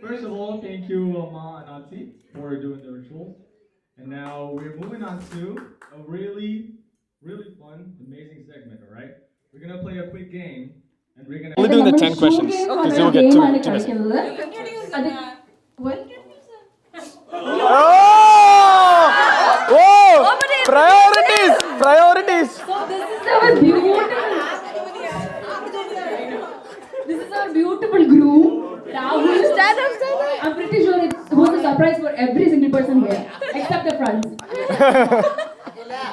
First of all, thank you, Ma and Auntie, for doing the rituals. And now we're moving on to a really fun, amazing segment, alright? We're gonna play a quick game, and we're gonna... Only doing the 10 questions, because you'll get two minutes. What? Oh! Priorities! So this is our beautiful groom. Rahul. Stand up. I'm pretty sure it was a surprise for every single person here, except the front.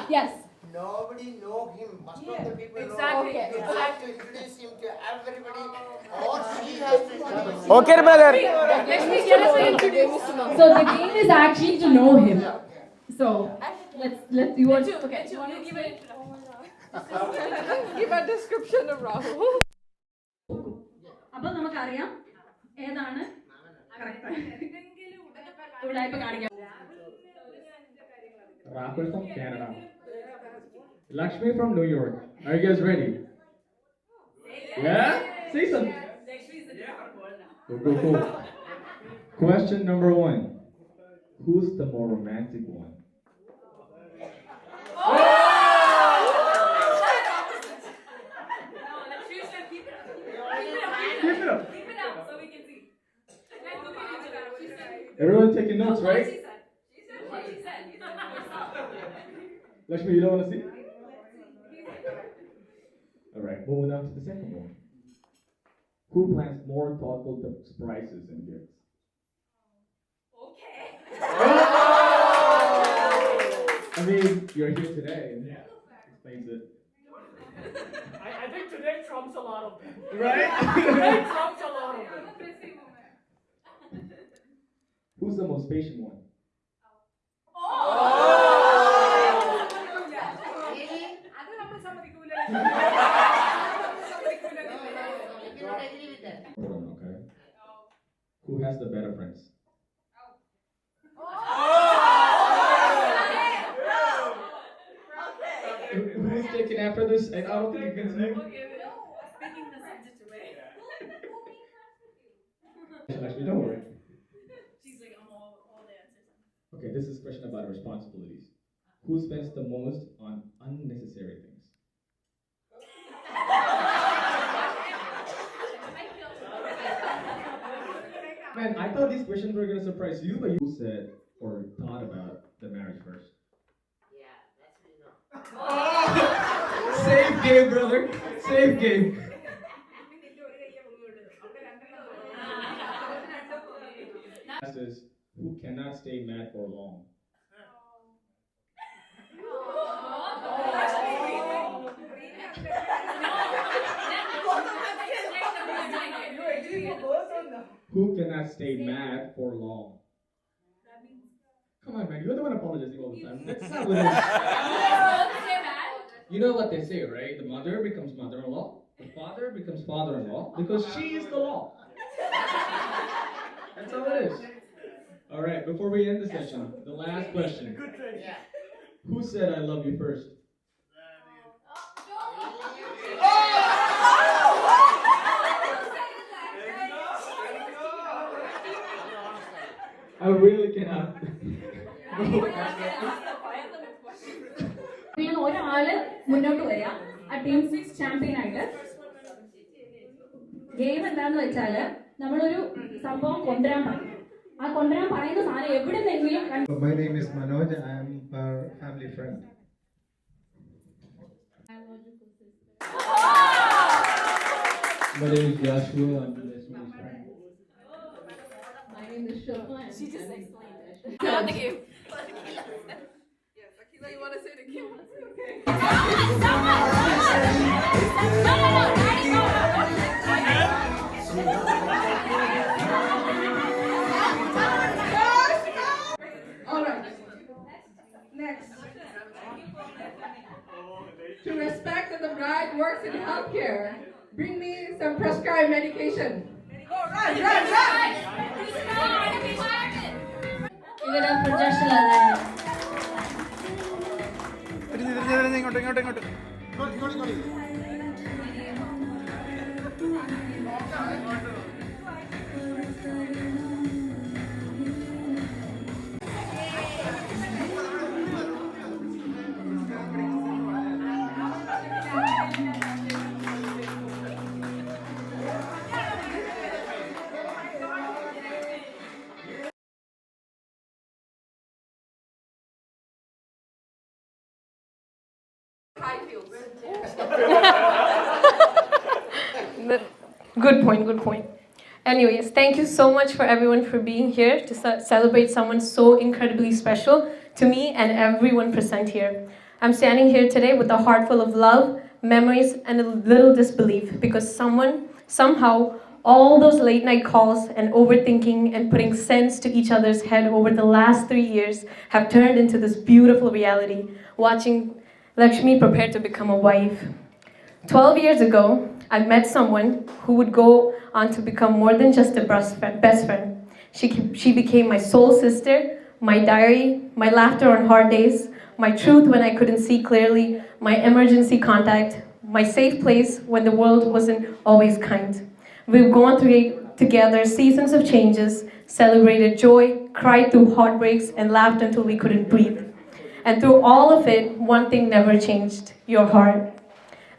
Yes. Nobody know him. Most of the people Exactly. know him. You have to introduce him to everybody, or she has to introduce him. Okay, brother. So the game is actually to know him. So let's you want to give it. Give a description of Rahul. അപ്പോൾ നമുക്കറിയാം ഏതാണ് ഉടായ്പ കാണിക്കാം. Rahul from Canada. Laxmi from New York. Are you guys ready? Yeah? Say something. Go. Question number 1. Who's the more romantic one? Keep it up so we can see. Everyone taking notes, right? She said. Laxmi, you don't want to see? Alright, moving on to the second one. Who plans more thoughtful surprises and gifts? Okay. I mean, you're here today, and explains it. I think today trumps a lot of them. Right? Today trumps a lot of them. Who's the most patient one? Okay. Who has the better friends? Who's taking after this? And I don't think you can see. Speaking the subject away. Actually, don't worry. She's like, I'm all the answers. Okay, this is a question about responsibilities. Who spends the most on unnecessary things? Man, I thought these questions were gonna surprise you, but you said or thought about the marriage first. Yeah, that's really not. Safe game, brother. Safe game. Last is who cannot stay mad for long. Who cannot stay mad for long? Come on, man. You're the one apologizing all the time. That's not what it is. You know what they say, right? The mother becomes mother-in-law. The father becomes father-in-law because she is the law. That's how it is. All right. Before we end the session, the last question. Good trade. Yeah. Who said I love you first? I really cannot. ഇങ്ങനെ ഒരാള് മുന്നോട്ട് വരിക ആ team champion ആയിട്ട്. Game എന്താന്ന് വെച്ചാല് നമ്മളൊരു സംഭവം കൊണ്ടുവരാൻ പറയും. ആ കൊണ്ടുവരാൻ പറയുന്ന സാധനം എവിടെ നിന്നെങ്കിലും. My name is Manoj. I am our family friend. My name is Joshua. I'm Laxmi's friend. My name is Shobha. She just explained it. Not the game. Yes, Akila, you want to say the game? Okay. All right. Next. To respect that the bride works in healthcare, bring me some prescribed medication. Run! Give it up for Joshua. ഇങ്ങോട്ട് Good point, good point. Anyways, thank you so much for everyone for being here to celebrate someone so incredibly special to me and everyone present here. I'm standing here today with a heart full of love, memories, and a little disbelief because somehow, all those late night calls and overthinking and putting sense to each other's head over the last 3 years have turned into this beautiful reality, watching Laxmi prepare to become a wife. 12 years ago, I met someone who would go on to become more than just a best friend. She became my soul sister, my diary, my laughter on hard days, my truth when I couldn't see clearly, my emergency contact, my safe place when the world wasn't always kind. We've gone through together seasons of changes, celebrated joy, cried through heartbreaks, and laughed until we couldn't breathe. And through all of it, one thing never changed: your heart.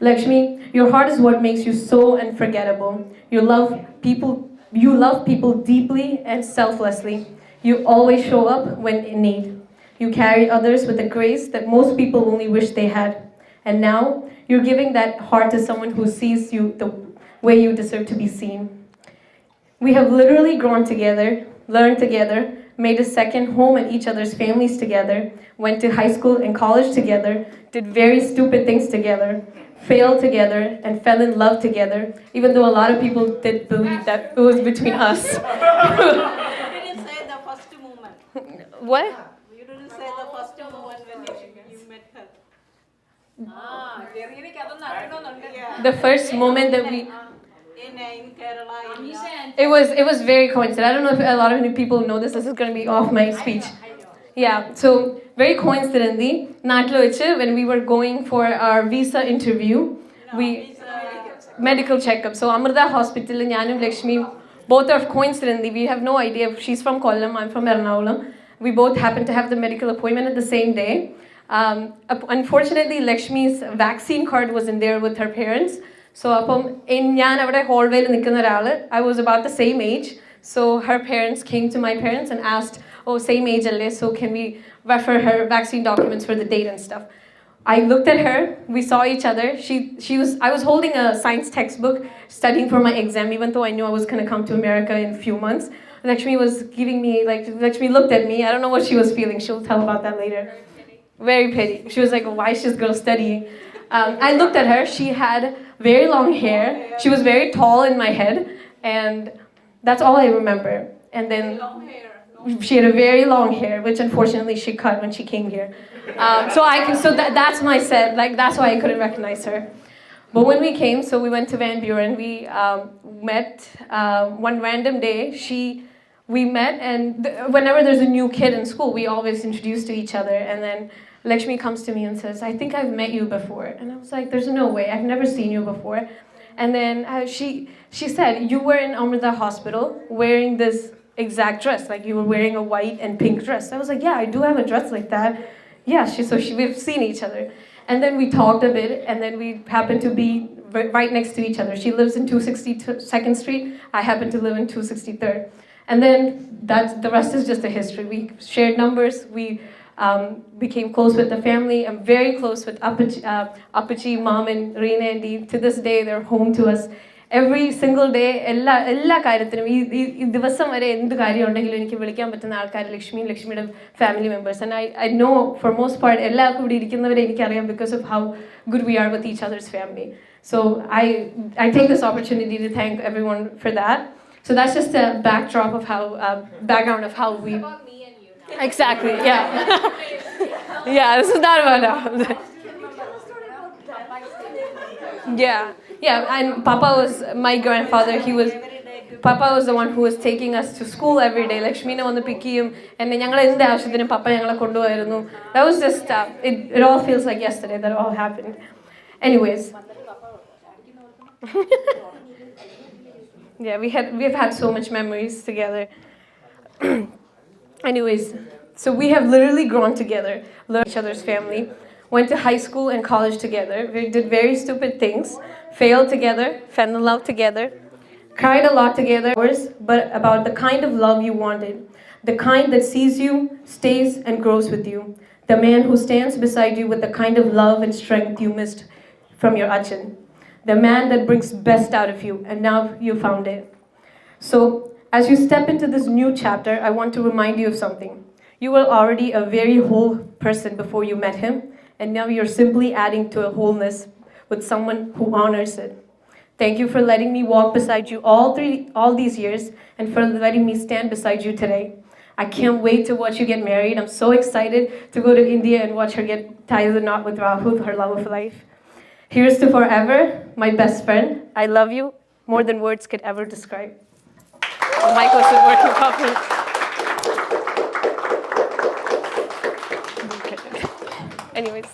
Laxmi, your heart is what makes you so unforgettable. You love people deeply and selflessly. You always show up when in need. You carry others with a grace that most people only wish they had. And now, you're giving that heart to someone who sees you the way you deserve to be seen. We have literally grown together, learned together, made a second home at each other's families together, went to high school and college together, did very stupid things together, failed together, and fell in love together, even though a lot of people did believe that it was between us. You didn't say the first moment. What? You didn't say the first moment when you met her. Yeah. The first moment that we... In Kerala. It was very coincidental. I don't know if a lot of new people know this. This is going to be off my speech. Yeah, so very coincidentally, when we were going for our visa interview, medical checkup. So Amrita Hospital and Yanum Laxmi, both are coincidentally, we have no idea if she's from Kollam, I'm from Ernakulam. We both happened to have the medical appointment at the same day. Unfortunately, Lakshmi's vaccine card wasn't there with her parents. So I was about the same age. So her parents came to my parents and asked, oh, same age, so can we refer her vaccine documents for the date and stuff. I looked at her, we saw each other. I was holding a science textbook, studying for my exam, even though I knew I was going to come to America in a few months. Lakshmi was giving me, Lakshmi looked at me. I don't know what she was feeling. She'll tell about that later. Very pity. She was like, why is this girl studying? I looked at her. She had very long hair. She was very tall in my head. And that's all I remember. And then she had a very long hair, which unfortunately she cut when she came here. That's my set. That's why I couldn't recognize her. But when we came, so we went to Van Buren. We met one random day. We met, and whenever there's a new kid in school, we always introduce to each other. And then Lakshmi comes to me and says, I think I've met you before. And I was like, there's no way. I've never seen you before. And then she said, you were in Amrita Hospital wearing this exact dress. Like you were wearing a white and pink dress. I was like, yeah, I do have a dress like that. Yeah, we've seen each other. And then we talked a bit, and then we happened to be right next to each other. She lives in 262nd Street. I happen to live in 263rd. And then the rest is just a history. We shared numbers. We became close with the family. I'm very close with Appachi, Mom, and Reena Auntie. To this day, they're home to us. Every single day, എല്ലാ കാര്യത്തിനും ഈ ദിവസം വരെ എന്ത് കാര്യം ഉണ്ടെങ്കിലും എനിക്ക് വിളിക്കാൻ പറ്റുന്ന ആൾക്കാർ ലക്ഷ്മിയുടെ family members. And I know for most part എല്ലാവർക്കും ഇവിടെ ഇരിക്കുന്നവരെ എനിക്കറിയാം because of how good we are with each other's family. So I take this opportunity to thank everyone for that. So that's just a backdrop of how background of how we. About me and you now. Exactly. Yeah. Yeah. This is not about now. Yeah. Yeah. And Papa was my grandfather. Papa was the one who was taking us to school every day. Lakshmina on the pickiyum, and then Papa that was just it all feels like yesterday that all happened. Anyways. Yeah, we've had so much memories together. Anyways, so we have literally grown together, learned each other's family, went to high school and college together. We did very stupid things, failed together, fell in love together, cried a lot together, but about the kind of love you wanted, the kind that sees you, stays, and grows with you, the man who stands beside you with the kind of love and strength you missed from your Achin, the man that brings best out of you, and now you found it. So, as you step into this new chapter, I want to remind you of something. You were already a very whole person before you met him, and now you're simply adding to a wholeness with someone who honors it. Thank you for letting me walk beside you all these years, and for letting me stand beside you today. I can't wait to watch you get married. I'm so excited to go to India and watch her get tied the knot with Rahul, her love of life. Here's to forever, my best friend. I love you more than words could ever describe. The mic wasn't working properly. Anyways.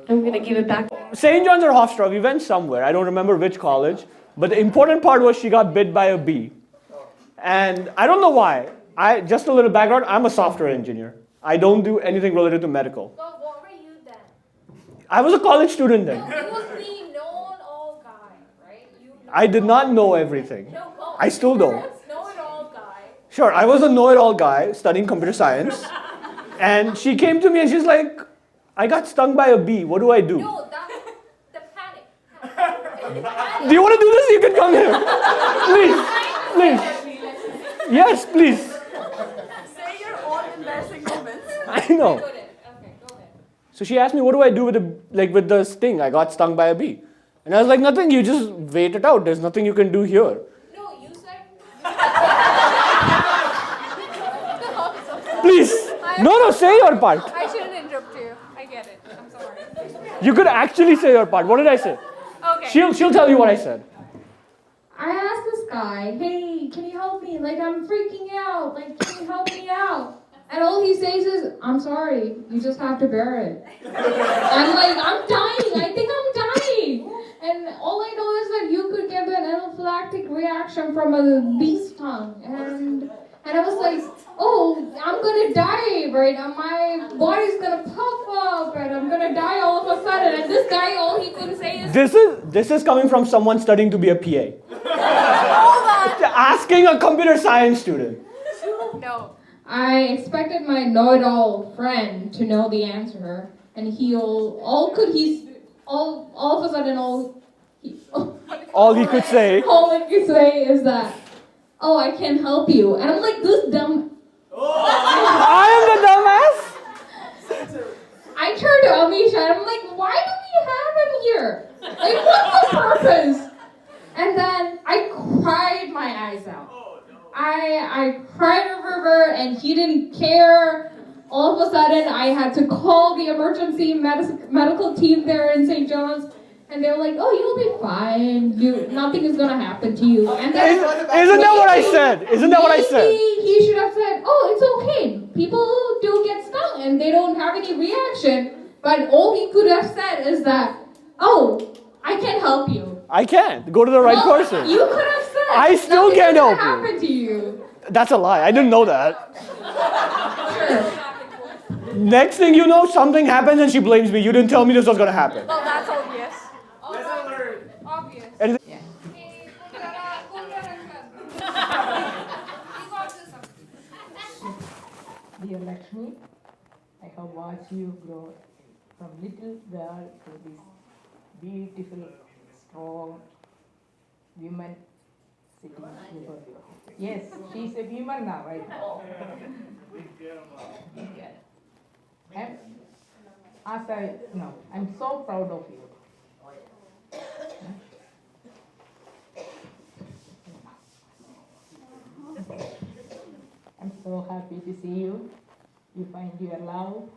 I'm gonna give it back. St. John's or Hofstra, we went somewhere. I don't remember which college. But the important part was she got bit by a bee. And I don't know why. Just a little background, I'm a software engineer. I don't do anything related to medical. So what were you then? I was a college student then. No, you was the know-it-all guy, right? I did not know everything. No, I still don't. know-it-all guy. Sure, I was a know-it-all guy studying computer science. And she came to me and she's like, I got stung by a bee. What do I do? No, that's the panic. Do you want to do this? You can come here. Please. Yes, please. Say your own embarrassing moments. I know. Okay, go ahead. So she asked me, what do I do with the sting? I got stung by a bee. And I was like, nothing, you just wait it out. There's nothing you can do here. No, you said... Please. No, say your part. I shouldn't interrupt you. I get it. I'm sorry. You could actually say your part. What did I say? Okay. She'll tell you what I said. I asked this guy, hey, can you help me? Like, I'm freaking out. Like, can you help me out? And all he says is, I'm sorry, you just have to bear it. I'm like, I'm dying. I think I'm dying. And all I know is that you could get an anaphylactic reaction from a bee's tongue. And I was like, oh, I'm gonna die, right? My body's gonna pop up and I'm gonna die all of a sudden. And this guy, all he could say is... This is coming from someone studying to be a PA. Hold on. Asking a computer science student. No. I expected my know-it-all friend to know the answer. And all of a sudden, all he could say. All he could say is that, oh, I can help you. And I'm like, this dumb... I am the dumbass? I turned to Amisha and I'm like, why do we have him here? Like, what's the purpose? And then I cried my eyes out. I cried a river and he didn't care. All of a sudden, I had to call the emergency medical team there in St. John's. And they were like, oh, you'll be fine. Nothing is going to happen to you. And then, Isn't that what I said? Isn't that what I said? He should have said, oh, it's okay. People do get stung and they don't have any reaction. But all he could have said is that, oh, I can help you. I can't. Go to the right person. You could have said, I still can't help you. happen to you. That's a lie. I didn't know that. Sure. Next thing you know, something happens and she blames me. You didn't tell me this was going to happen. Well, that's obvious. Obvious. And Yeah. Dear Laxmi, I have watched you grow from little girl to this beautiful, strong woman sitting before you. Yes, she's a woman now, right? I'm so proud of you. I'm so happy to see you. You find your love.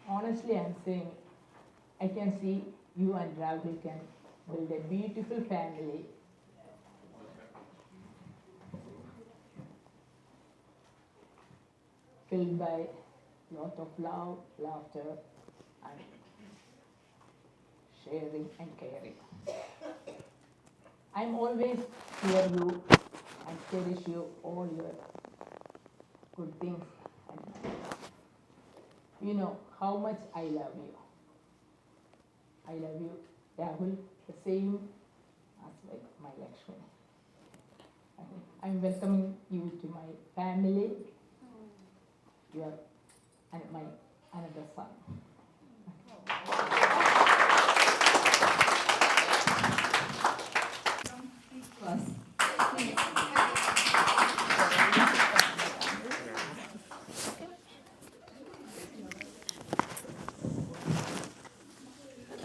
Honestly, I'm saying, I can see you and Rahul can build a beautiful family. Filled by lot of love, laughter, and sharing and caring. I'm always hear you and cherish you all your good things. And you know how much I love you. I love you, Rahul, the same as like my Laxmi. I'm welcoming you to my family. You are my another son.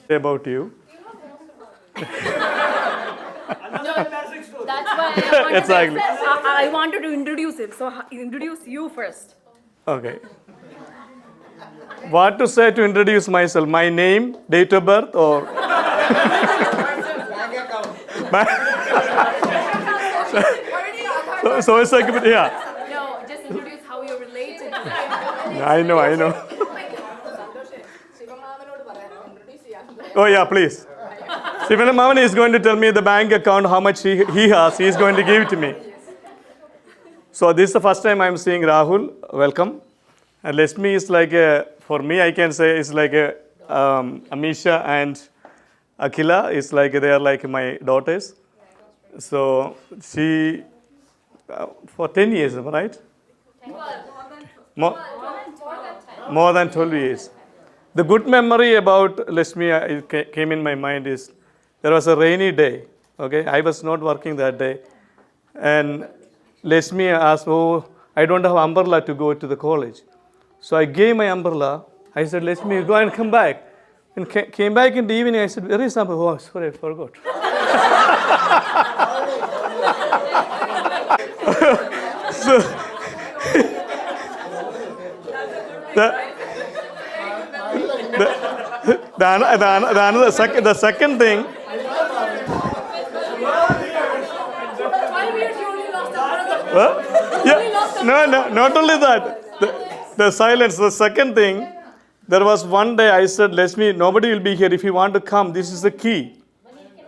About you. That's why Exactly. I wanted to introduce him. So introduce you first. Okay. What to say to introduce myself? My name, date of birth, or so it's like, yeah. No, just introduce how you're related to them. I know. Oh yeah, please. Sivan Mavan is going to tell me the bank account, how much he has. He is going to give it to me. So this is the first time I'm seeing Rahul. Welcome. And Laxmi is like for me, I can say it's like Amisha and Akhila is like they are like my daughters. So she for 10 years, right? More than 12 years. The good memory about Laxmi it came in my mind is there was a rainy day. Okay, I was not working that day, and Laxmi asked, "Oh, I don't have umbrella to go to the college." So I gave my umbrella. I said, "Laxmi, go and come back." And came back in the evening. I said, "Where is umbrella?" Oh, sorry, I forgot. So the second thing. Yeah, no, not only that. The silence. The second thing, there was one day I said, Laxmi, nobody will be here. If you want to come, this is the key.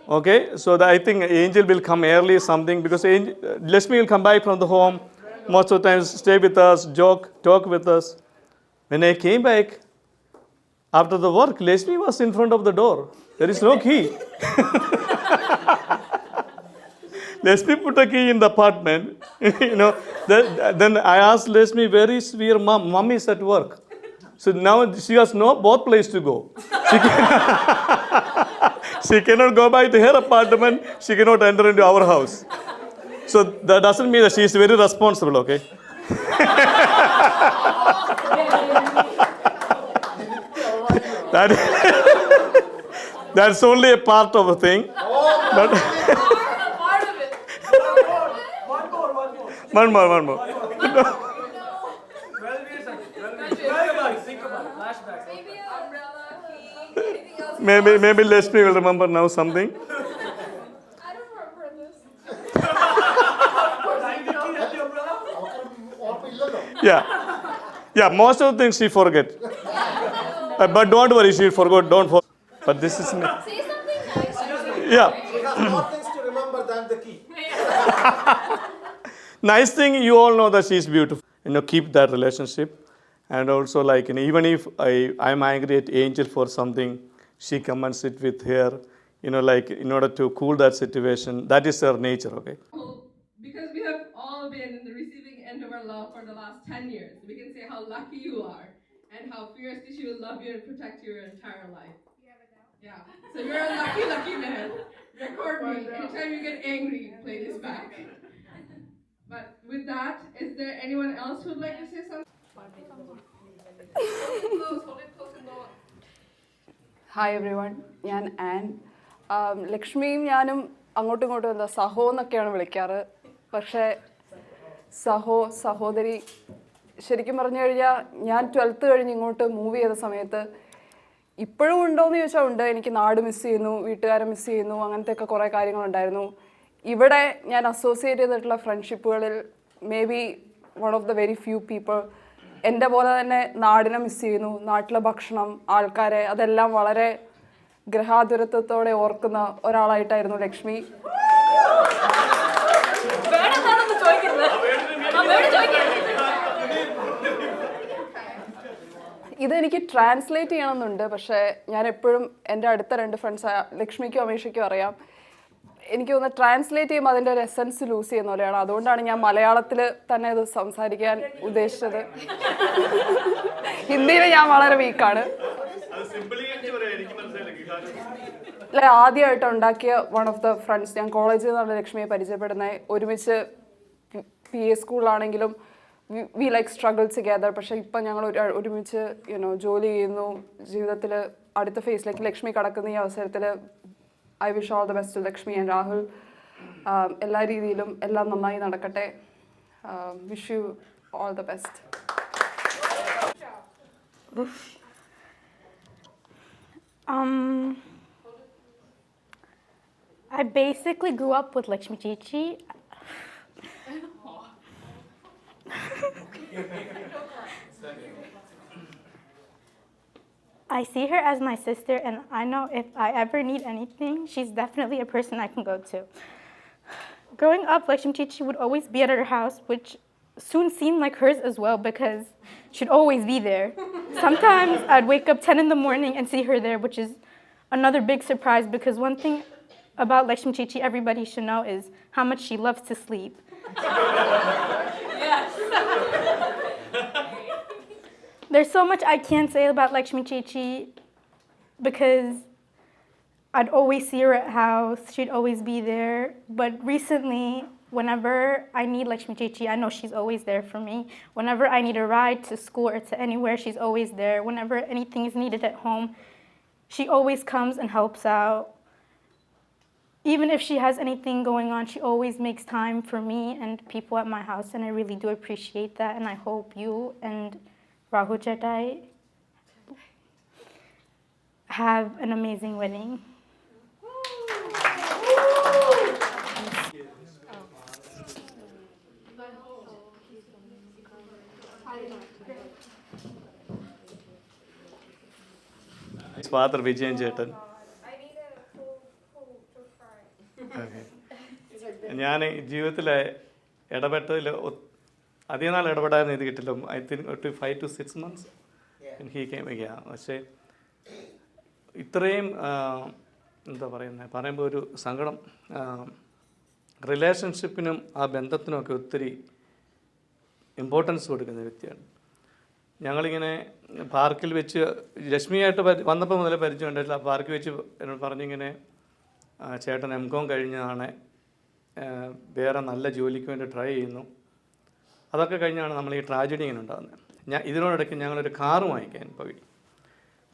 Okay, so I think Angel will come early something because Laxmi will come back from the home. Most of the times stay with us, talk with us. When I came back, after the work, Laxmi was in front of the door. There is no key. Laxmi put a key in the apartment. Then I asked Laxmi, where is your mom? Mom is at work. So now she has both place to go. She cannot go back to her apartment. She cannot enter into our house. So that doesn't mean that she is very responsible, okay? That's only a part of the thing. But one more. Maybe Laxmi will remember now something. I don't remember this. Yeah. Most of the things she forget. But don't worry, she forgot. Don't forget. But this is me. Say something nice. Yeah. She has more things to remember than the key. Nice thing, you all know that she is beautiful. Keep that relationship. And also, like, even if I'm angry at Angel for something, she come and sit with her, like in order to cool that situation. That is her nature, okay? Because we have all been in the receiving end of our love for the last 10 years, we can say how lucky you are and how fiercely she will love you and protect you your entire life. Yeah. So you're a lucky man. Record me. Anytime you get angry, play this back. But with that, is there anyone else who would like to say something? Hi everyone, I'm Anne. Laxmiയും ഞാനും അങ്ങോട്ടും ഇങ്ങോട്ടും എന്താ സഹോ എന്നൊക്കെയാണ് വിളിക്കാറ്. പക്ഷേ സഹോദരി ശരിക്കും പറഞ്ഞു കഴിഞ്ഞാൽ ഞാൻ 12th കഴിഞ്ഞ് ഇങ്ങോട്ട് മൂവ് ചെയ്ത സമയത്ത് ഇപ്പോഴും ഉണ്ടോയെന്ന് ചോദിച്ചാൽ ഉണ്ട്. എനിക്ക് നാട് മിസ് ചെയ്യുന്നു, വീട്ടുകാരെ മിസ് ചെയ്യുന്നു, അങ്ങനത്തെയൊക്കെ കുറേ കാര്യങ്ങളുണ്ടായിരുന്നു. ഇവിടെ ഞാൻ അസോസിയേറ്റ് ചെയ്തിട്ടുള്ള ഫ്രണ്ട്ഷിപ്പുകളിൽ maybe one of the very few people എൻ്റെ പോലെ തന്നെ നാടിനെ മിസ് ചെയ്യുന്നു. നാട്ടിലെ ഭക്ഷണം, ആൾക്കാരെ, അതെല്ലാം വളരെ ഗ്രഹാതുരത്വത്തോടെ ഓർക്കുന്ന ഒരാളായിട്ടായിരുന്നു ലക്ഷ്മി. ഇതെനിക്ക് ട്രാൻസ്ലേറ്റ് ചെയ്യണമെന്നുണ്ട്, പക്ഷേ ഞാൻ എപ്പോഴും എൻ്റെ അടുത്ത 2 ഫ്രണ്ട്സ് ലക്ഷ്മിക്കും അമീഷയ്ക്കും അറിയാം, എനിക്ക് തോന്നുന്നു ട്രാൻസ്ലേറ്റ് ചെയ്യുമ്പോൾ അതിൻ്റെ ഒരു എസൻസ് ലൂസ് ചെയ്യുന്ന പോലെയാണ്. അതുകൊണ്ടാണ് ഞാൻ മലയാളത്തിൽ തന്നെ ഇത് സംസാരിക്കാൻ ഉദ്ദേശിച്ചത്. ഹിന്ദിയിൽ ഞാൻ വളരെ വീക്കാണ്. അല്ല, ആദ്യമായിട്ട് ഉണ്ടാക്കിയ വൺ ഓഫ് ദ ഫ്രണ്ട്സ്, ഞാൻ കോളേജിൽ നിന്നാണ് ലക്ഷ്മിയെ പരിചയപ്പെടുന്നത്. ഒരുമിച്ച് PA സ്കൂളിലാണെങ്കിലും വി ലൈക്ക് സ്ട്രഗിൾ ടുഗെദർ. പക്ഷേ ഇപ്പം ഞങ്ങൾ ഒരുമിച്ച് ജോലി ചെയ്യുന്നു. ജീവിതത്തിൽ അടുത്ത ഫേസിലേക്ക് ലക്ഷ്മി കടക്കുന്ന ഈ അവസരത്തിൽ I wish all the best to Lakshmi and Rahul. എല്ലാ രീതിയിലും എല്ലാം നന്നായി നടക്കട്ടെ. Wish you all the best. I basically grew up with Laxmi Chichi. I see her as my sister, and I know if I ever need anything, she's definitely a person I can go to. Growing up, Laxmi Chichi would always be at her house, which soon seemed like hers as well because she'd always be there. Sometimes I'd wake up 10 in the morning and see her there, which is another big surprise because one thing about Laxmi Chichi everybody should know is how much she loves to sleep. Yes. There's so much I can't say about Laxmi Chichi because I'd always see her at house. She'd always be there. But recently, whenever I need Laxmi Chichi, I know she's always there for me. Whenever I need a ride to school or to anywhere, she's always there. Whenever anything is needed at home, she always comes and helps out. Even if she has anything going on, she always makes time for me and people at my house, and I really do appreciate that. And I hope you and Rahul Chetai have an amazing wedding. His father Vijayan Chetan. ഞാൻ ജീവിതത്തിലെ ഇടപെട്ടതിൽ അധികം നാൾ ഇടപെടാൻ ഇത് കിട്ടില്ല. I think 5 to 6 months he came. പക്ഷേ ഇത്രയും എന്താ പറയുമ്പോൾ ഒരു സങ്കടം. റിലേഷൻഷിപ്പിനും ആ ബന്ധത്തിനുമൊക്കെ ഒത്തിരി ഇമ്പോർട്ടൻസ് കൊടുക്കുന്ന വ്യക്തിയാണ്. ഞങ്ങളിങ്ങനെ പാർക്കിൽ വെച്ച് ലക്ഷ്മിയായിട്ട് വന്നപ്പോൾ മുതലേ പരിചയം ഉണ്ടായിട്ടില്ല. പാർക്കിൽ വെച്ച് എന്നോട് പറഞ്ഞിങ്ങനെ ചേട്ടൻ MCOM കഴിഞ്ഞതാണ്, വേറെ നല്ല ജോലിക്ക് വേണ്ടി ട്രൈ ചെയ്യുന്നു. അതൊക്കെ കഴിഞ്ഞാണ് നമ്മൾ ഈ ട്രാജഡി ഇങ്ങനെ ഉണ്ടാകുന്നത്. ഇതിനോടിടയ്ക്ക് ഞങ്ങളൊരു കാറ് വാങ്ങിക്കാൻ പോയി.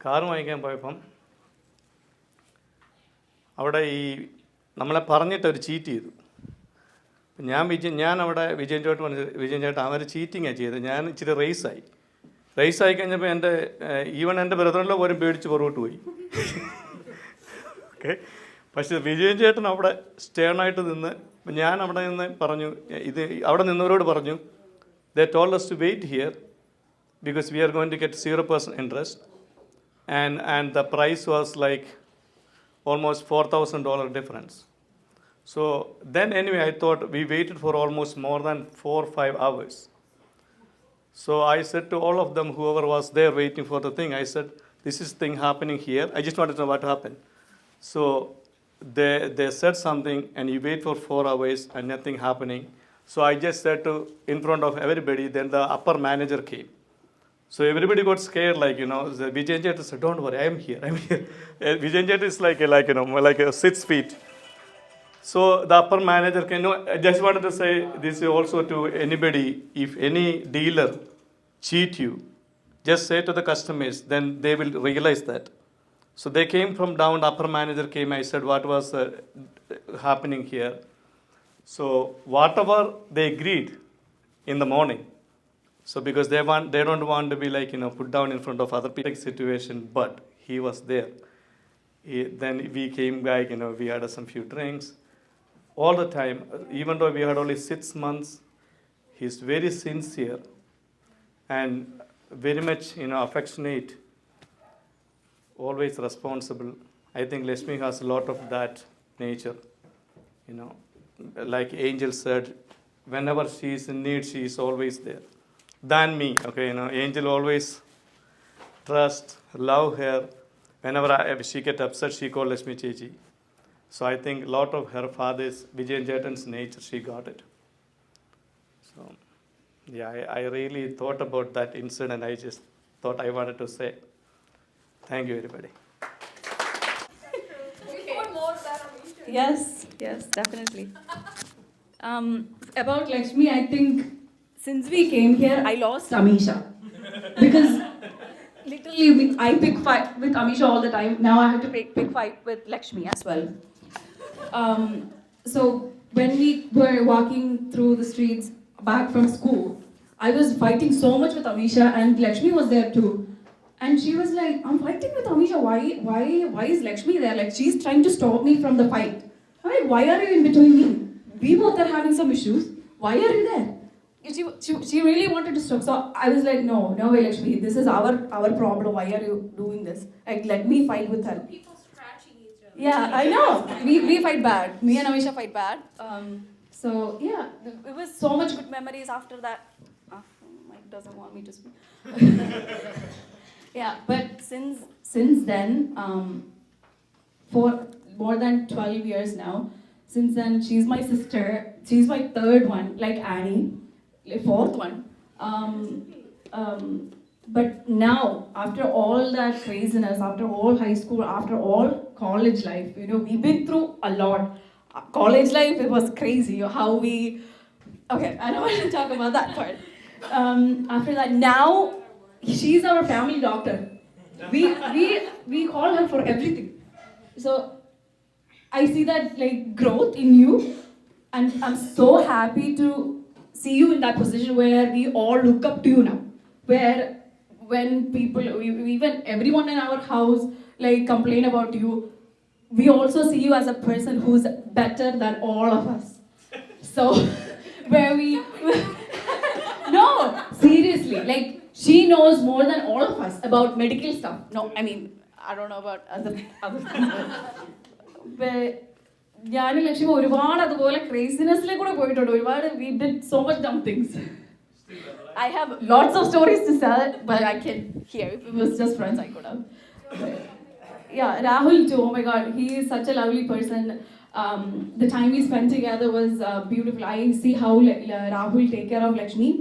കാറ് വാങ്ങിക്കാൻ പോയപ്പം അവിടെ ഈ നമ്മളെ പറഞ്ഞിട്ട് അവർ ചീറ്റ് ചെയ്തു. ഞാൻ അവിടെ വിജയൻ ചേട്ടൻ അവർ ചീറ്റിങ്ങാണ് ചെയ്തത്. ഞാൻ ഇച്ചിരി റേസായി കഴിഞ്ഞപ്പോൾ എൻ്റെ ബ്രദറിലോ പോലും പേടിച്ച് പുറകോട്ട് പോയി. ഓക്കെ. പക്ഷേ വിജയൻ ചേട്ടൻ അവിടെ സ്റ്റേണായിട്ട് നിന്ന്, ഞാൻ അവിടെ നിന്ന് പറഞ്ഞു, അവിടെ നിന്നവരോട് പറഞ്ഞു, they told us to wait here because we are going to get 0% interest and the price was like almost $4,000 difference. So then anyway I thought we waited for almost more than 4 or 5 hours. So I said to all of them, whoever was there waiting for the thing, I said, this is thing happening here. I just wanted to know what happened. So they said something and you wait for 4 hours and nothing happening. So I just said in front of everybody, then the upper manager came. So everybody got scared, the Vijayan Chet said, don't worry, I am here. Vijayan Chet is like 6 feet. So the upper manager came. No, I just wanted to say this also to anybody, if any dealer cheat you, just say to the customers, then they will realize that. So they came from down, the upper manager came, I said, what was happening here? So whatever they agreed in the morning, so because they don't want to be put down in front of other people's situation, but he was there. Then we came back, we had some few drinks. All the time, even though we had only 6 months, he's very sincere and very much, affectionate, always responsible. I think Laxmi has a lot of that nature. Like Angel said, whenever she is in need, she is always there. Than me, okay, Angel always trust, love her. Whenever she get upset, she call Laxmi Chechi. So I think a lot of her father's, Vijayan Jetan's nature, she got it. So, yeah, I really thought about that incident. I just thought I wanted to say. Thank you, everybody. Yes, definitely. About Laxmi, I think since we came here, I lost Amisha. Because literally, I pick fight with Amisha all the time. Now I have to pick fight with Laxmi as well. So when we were walking through the streets back from school, I was fighting so much with Amisha, and Laxmi was there too. And she was like, I'm fighting with Amisha. Why is Laxmi there? Like, she's trying to stop me from the fight. I'm like, why are you in between me? We both are having some issues. Why are you there? She really wanted to stop. So I was like, no way, Laxmi. This is our problem. Why are you doing this? Like, let me fight with her. People scratching each other. Yeah, I know. We fight bad. Me and Amisha fight bad. So yeah, it was so much good memories after that. Mike doesn't want me to speak. Yeah, but since then, for more than 12 years now, since then she's my sister. She's my third one, like Annie, fourth one. But now, after all that craziness, after all high school, after all college life, we've been through a lot. College life, it was crazy. How we, okay, I don't want to talk about that part. After that, now she's our family doctor. We call her for everything. So I see that like growth in you, and I'm so happy to see you in that position where we all look up to you now. Where when people, even everyone in our house, like complain about you, we also see you as a person who's better than all of us. So where we no, seriously, like she knows more than all of us about medical stuff. No, I mean, I don't know about other things. But ഞാനും ലക്ഷ്മി ഒരുപാട് അതുപോലെ ക്രേസിനെസ്സിലേക്ക് കൂടെ പോയിട്ടുണ്ട്. ഒരുപാട് we did so much dumb things. I have lots of stories to tell, but I can't hear. If it was just friends, I could have. Yeah, Rahul too. Oh my God, he is such a lovely person. The time we spent together was beautiful. I see how Rahul take care of Laxmi.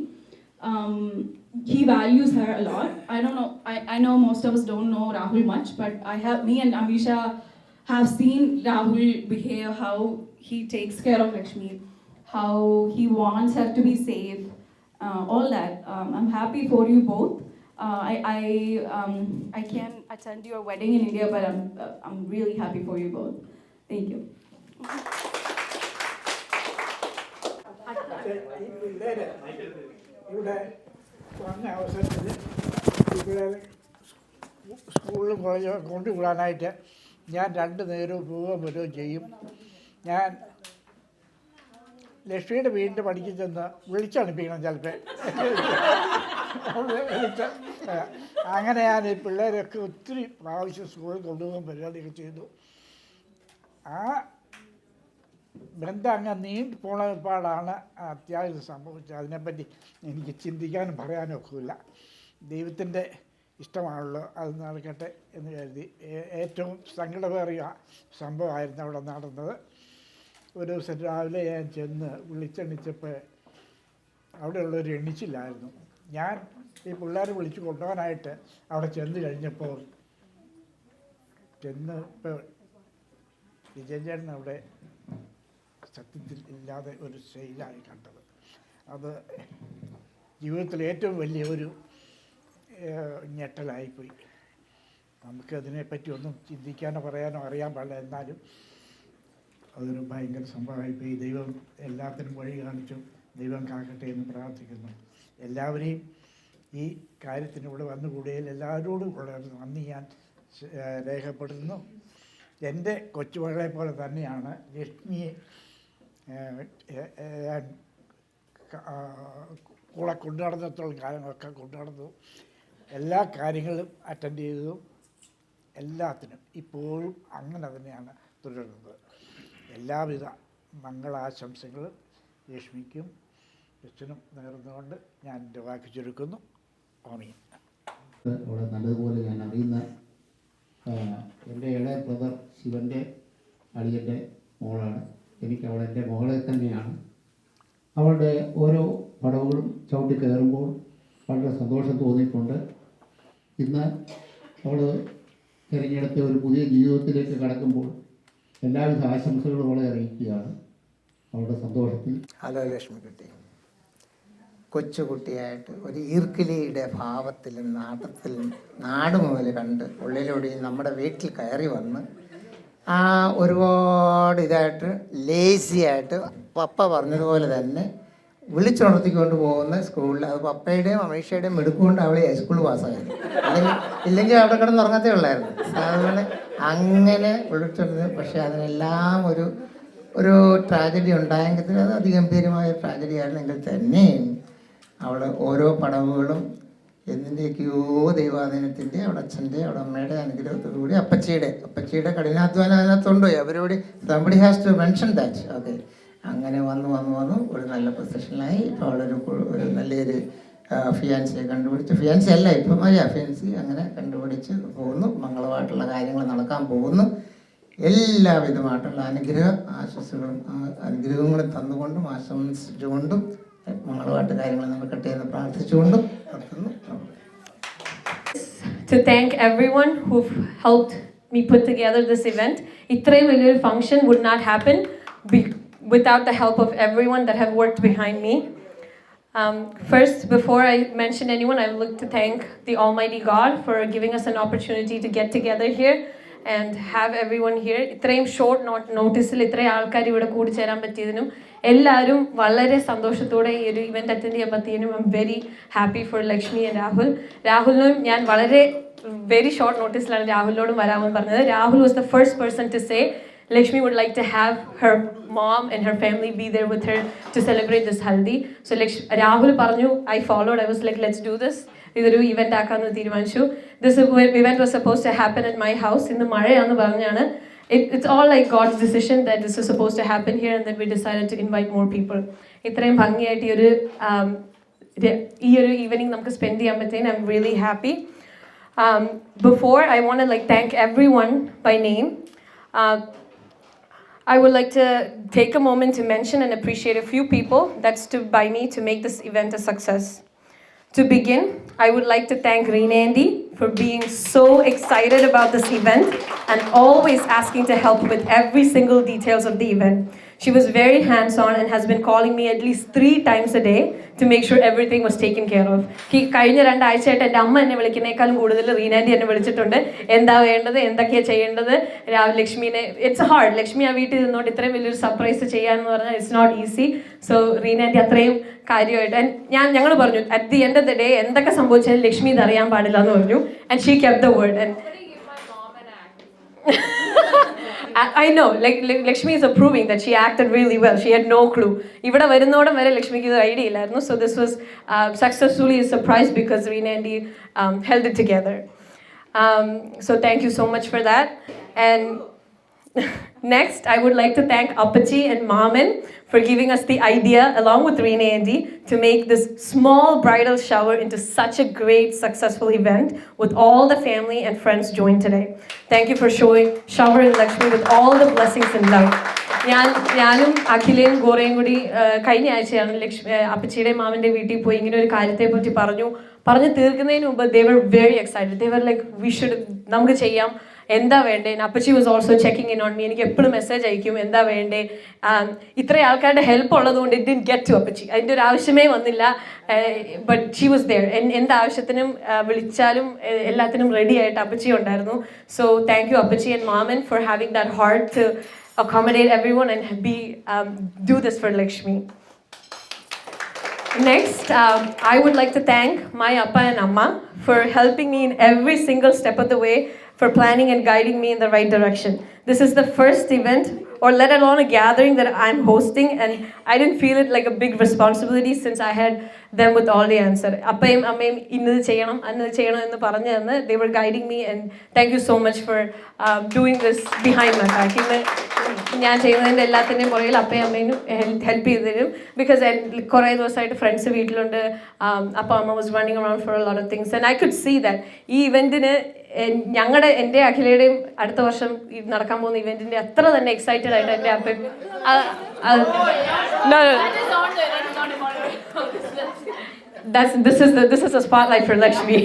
He values her a lot. I don't know. I know most of us don't know Rahul much, but me and Amisha have seen Rahul behave, how he takes care of Laxmi, how he wants her to be safe, all that. I'm happy for you both. I can't attend your wedding in India, but I'm really happy for you both. Thank you. ഇവിടെ വന്ന അവസരത്തിൽ ഇവിടെ സ്കൂളിലും കോളേജും കൊണ്ടുവിടാനായിട്ട് ഞാൻ 2 നേരവും പോവുകയും വരികയും ചെയ്യും. ഞാൻ ലക്ഷ്മിയുടെ വീടിൻ്റെ പഠിക്ക് ചെന്ന് വിളിച്ചനുപ്പിക്കണം ചിലപ്പോൾ. അങ്ങനെ ഞാൻ ഈ പിള്ളേരൊക്കെ ഒത്തിരി പ്രാവശ്യം സ്കൂളിൽ കൊണ്ടുപോകാൻ പരിപാടിയൊക്കെ ചെയ്തു. ആ ബന്ധം അങ്ങ് നീണ്ടു പോണപ്പാടാണ് അത്യാവശ്യം സംഭവിച്ചത്. അതിനെപ്പറ്റി എനിക്ക് ചിന്തിക്കാനും പറയാനും ഒക്കില്ല. ദൈവത്തിൻ്റെ ഇഷ്ടമാണല്ലോ, അത് നടക്കട്ടെ എന്ന് കരുതി. ഏറ്റവും സങ്കടമേറിയ സംഭവമായിരുന്നു അവിടെ നടന്നത്. ഒരു ദിവസം രാവിലെ ഞാൻ ചെന്ന് വിളിച്ചെണിച്ചപ്പോൾ അവിടെയുള്ളവർ എണ്ണിച്ചില്ലായിരുന്നു. ഞാൻ ഈ പിള്ളേരെ വിളിച്ച് കൊണ്ടുപോകാനായിട്ട് അവിടെ ചെന്ന് കഴിഞ്ഞപ്പോൾ വിജയൻ അവിടെ സത്യത്തിൽ ഇല്ലാതെ ഒരു സ്റ്റേജിലായി കണ്ടത്. അത് ജീവിതത്തിൽ ഏറ്റവും വലിയ ഒരു ഞെട്ടലായിപ്പോയി. നമുക്കതിനെപ്പറ്റി ഒന്നും ചിന്തിക്കാനോ പറയാനോ അറിയാൻ പാടില്ല. എന്നാലും അതൊരു ഭയങ്കര സംഭവമായിപ്പോയി. ദൈവം എല്ലാത്തിനും വഴി കാണിച്ചു. ദൈവം കാക്കട്ടെ എന്ന് പ്രാർത്ഥിക്കുന്നു. എല്ലാവരെയും ഈ കാര്യത്തിന് ഇവിടെ വന്നുകൂടിയതിൽ എല്ലാവരോടും ഉള്ള നന്ദി ഞാൻ രേഖപ്പെടുത്തുന്നു. എൻ്റെ കൊച്ചുമകളെ പോലെ തന്നെയാണ് ലക്ഷ്മിയെ കൂടെ കൊണ്ടു നടന്നിടത്തോളം കാര്യങ്ങളൊക്കെ കൊണ്ടു നടന്നു. എല്ലാ കാര്യങ്ങളും അറ്റൻഡ് ചെയ്തു. എല്ലാത്തിനും ഇപ്പോഴും അങ്ങനെ തന്നെയാണ് തുടരുന്നത്. എല്ലാവിധ മംഗളാശംസകളും ലക്ഷ്മിക്കും അച്ഛനും നേർന്നുകൊണ്ട് ഞാൻ എൻ്റെ വാക്ക് ചുരുക്കുന്നു. ആമീൻ. അവിടെ നല്ലതുപോലെ ഞാൻ അറിയുന്ന എൻ്റെ ഇളയ ബ്രദർ ശിവൻ്റെ അളിയൻ്റെ മോളാണ്. എനിക്ക് അവൾ എൻ്റെ മോളെ തന്നെയാണ്. അവളുടെ ഓരോ പടവുകളും ചവിട്ടി കയറുമ്പോൾ വളരെ സന്തോഷം തോന്നിയിട്ടുണ്ട്. ഇന്ന് അവൾ തിരഞ്ഞെടുത്ത ഒരു പുതിയ ജീവിതത്തിലേക്ക് കടക്കുമ്പോൾ എല്ലാവിധ ആശംസകളും അവളെ അറിയിക്കുകയാണ് അവളുടെ സന്തോഷത്തിൽ. ഹലോ ലക്ഷ്മിക്കുട്ടി, കൊച്ചുകുട്ടിയായിട്ട് ഒരു ഈർക്കിലിയുടെ ഭാവത്തിലും നാട്ടത്തിലും നാട് മുതൽ കണ്ട് ഉള്ളിലൂടെ നമ്മുടെ വീട്ടിൽ കയറി വന്ന് ഒരുപാട് ഇതായിട്ട് ലേസിയായിട്ട് പപ്പ പറഞ്ഞതുപോലെ തന്നെ വിളിച്ചുണർത്തിക്കൊണ്ട് പോകുന്ന സ്കൂളിൽ അത് പപ്പയുടെയും അമീഷയുടെയും മിടുക്കുകൊണ്ട് അവൾ ഹൈസ്കൂൾ പാസ്സായിരുന്നു. ഇല്ലെങ്കിൽ അവിടെ കിടന്ന് ഉറങ്ങത്തേ ഉള്ളായിരുന്നു. അതുപോലെ അങ്ങനെ വിളിച്ചുണർത്തി. പക്ഷേ അതിനെല്ലാം ഒരു ട്രാജഡി ഉണ്ടായെങ്കിൽ അത് അതിഗംഭീരമായ ട്രാജഡി ആയിരുന്നെങ്കിൽ തന്നെയും അവൾ ഓരോ പടവുകളും എന്തിൻ്റെയൊക്കെയോ ദൈവാധീനത്തിൻ്റെ അവിടെ അച്ഛൻ്റെ അവിടെ അമ്മയുടെ അനുഗ്രഹത്തോടുകൂടി അപ്പച്ചിയുടെ കഠിനാധ്വാനം അതിനകത്തുണ്ടോ അവരോട് somebody has to mention that. Okay, അങ്ങനെ വന്നു ഒരു നല്ല പൊസിഷനിലായി. ഇപ്പോൾ അവളൊരു നല്ലൊരു ഫിയാൻസിയെ കണ്ടുപിടിച്ച്, ഫിയാൻസി അല്ല ഇപ്പം ഫിയാൻസി അങ്ങനെ കണ്ടുപിടിച്ച് പോകുന്നു. മംഗളമായിട്ടുള്ള കാര്യങ്ങൾ നടക്കാൻ പോകുന്നു. എല്ലാവിധമായിട്ടുള്ള അനുഗ്രഹങ്ങളും തന്നുകൊണ്ടും ആശംസിച്ചുകൊണ്ടും മംഗളമായിട്ട് കാര്യങ്ങൾ നടക്കട്ടെ എന്ന് പ്രാർത്ഥിച്ചുകൊണ്ടും നടത്തുന്നു. To thank everyone who've helped me put together this event. Itrayum വലിയൊരു function would not happen without the help of everyone that have worked behind me. First, before I mention anyone, I would like to thank the Almighty God for giving us an opportunity to get together here and have everyone here. ഇത്രയും short നോട്ടീസിൽ ഇത്രയും ആൾക്കാർ ഇവിടെ കൂടി ചേരാൻ പറ്റിയതിനും എല്ലാവരും വളരെ സന്തോഷത്തോടെ ഈ ഒരു ഇവന്റ് അറ്റൻഡ് ചെയ്യാൻ പറ്റിയതിനും I'm very happy for Lakshmi and രാഹുലിനും ഞാൻ വളരെ വെരി ഷോർട്ട് നോട്ടീസിലാണ് രാഹുലിനോടും വരാമെന്ന് പറഞ്ഞത്. Rahul was the first person to say Lakshmi would like to have her mom and her family be there with her to celebrate this Haldi. So Rahul പറഞ്ഞു, I followed. I was like, let's do this. ഇതൊരു event ആക്കാമെന്ന് തീരുമാനിച്ചു. This event was supposed to happen at my house. ഇന്ന് മഴയാണെന്ന് പറഞ്ഞാണ്. It's all like God's decision that this is supposed to happen here, and then we decided to invite more people. ഇത്രയും ഭംഗിയായിട്ട് ഈ ഒരു evening നമുക്ക് spend ചെയ്യാൻ പറ്റിയതിന് I'm really happy. Before, I want to thank everyone by name. I would like to take a moment to mention and appreciate a few people that stood by me to make this event a success. To begin, I would like to thank Reenandi for being so excited about this event and always asking to help with every single details of the event. She was very hands-on and has been calling me at least 3 times a day to make sure everything was taken care of. കഴിഞ്ഞ 2 ആഴ്ചയായിട്ട് എൻ്റെ അമ്മ എന്നെ വിളിക്കുന്നേക്കാളും കൂടുതൽ റീനാൻഡി എന്നെ വിളിച്ചിട്ടുണ്ട്. എന്താ വേണ്ടത്, എന്തൊക്കെയാണ് ചെയ്യേണ്ടത്, ലക്ഷ്മിനെ ഇറ്റ്സ് ഹാർഡ്. ലക്ഷ്മി ആ വീട്ടിൽ നിന്നുകൊണ്ട് ഇത്രയും വലിയൊരു സർപ്രൈസ് ചെയ്യാമെന്ന് പറഞ്ഞാൽ ഇറ്റ്സ് നോട്ട് ഈസി. സോ റീനാൻഡി അത്രയും കാര്യമായിട്ട് ഞങ്ങൾ പറഞ്ഞു at the end of the day എന്തൊക്കെ സംഭവിച്ചാലും ലക്ഷ്മി ഇത് അറിയാൻ പാടില്ല എന്ന് പറഞ്ഞു. And she kept the word. And I know, Lakshmi is approving that she acted really well. She had no clue. ഇവിടെ വരുന്നോടം വരെ ലക്ഷ്മിക്ക് ഇത് ഐഡിയ ഇല്ലായിരുന്നു. So this was successfully a surprise because Reenandi held it together. So thank you so much for that. And next, I would like to thank Appachi and Maman for giving us the idea, along with Reenandi, to make this small bridal shower into such a great, successful event with all the family and friends joined today. Thank you for showering Lakshmi with all the blessings and love. ഞാനും അഖിലയും ഗോറയും കൂടി കഴിഞ്ഞ ആഴ്ചയാണ് അപ്പച്ചിയുടെ മാമൻ്റെ വീട്ടിൽ പോയി ഇങ്ങനെ ഒരു കാര്യത്തെ പറ്റി പറഞ്ഞു തീർക്കുന്നതിന് മുമ്പ് they were very excited. They were like, നമുക്ക് ചെയ്യാം, എന്താ വേണ്ടേ. അപ്പച്ചി was also checking in on me. എനിക്ക് എപ്പോഴും മെസ്സേജ് അയക്കും എന്താ വേണ്ടേ. ഇത്രയും ആൾക്കാരുടെ ഹെൽപ്പ് ഉള്ളതുകൊണ്ട് ഇറ്റ് ഡിഡ്ന്റ് ഗെറ്റ് ടു അപ്പച്ചി. അതിൻ്റെ ഒരു ആവശ്യമേ വന്നില്ല. But she was there. എന്താവശ്യത്തിനും വിളിച്ചാലും എല്ലാത്തിനും റെഡി ആയിട്ട് അപ്പച്ചി ഉണ്ടായിരുന്നു. സോ താങ്ക് യു അപ്പച്ചി ആൻഡ് മാമൻ for having that heart to accommodate everyone and do this for Lakshmi. Next, I would like to thank my Appa and Amma for helping me in every single step of the way for planning and guiding me in the right direction. This is the first event, or let alone a gathering that I'm hosting, and I didn't feel it like a big responsibility since I had them with all the answer. Appayum ammayum innathu cheyanam annathu cheyanam ennu paranju thannu, they were guiding me, and thank you so much for doing this behind my back. ഞാൻ ചെയ്യുന്നതിൻ്റെ എല്ലാത്തിൻ്റെയും പുറകിൽ അപ്പയും അമ്മയും help ചെയ്ത് തരും, because കുറേ ദിവസമായിട്ട് friends വീട്ടിലുണ്ട്. അപ്പം അമ്മ was running around for a lot of things, and I could see that ഈ ഇവൻറ്റിന് എൻ്റെ അഖിലയുടെയും അടുത്ത വർഷം നടക്കാൻ പോകുന്ന ഇവൻറ്റിൻ്റെ അത്ര തന്നെ എക്സൈറ്റഡ് ആയിട്ട് എൻ്റെ അപ്പയും this is a spotlight for Laxmi.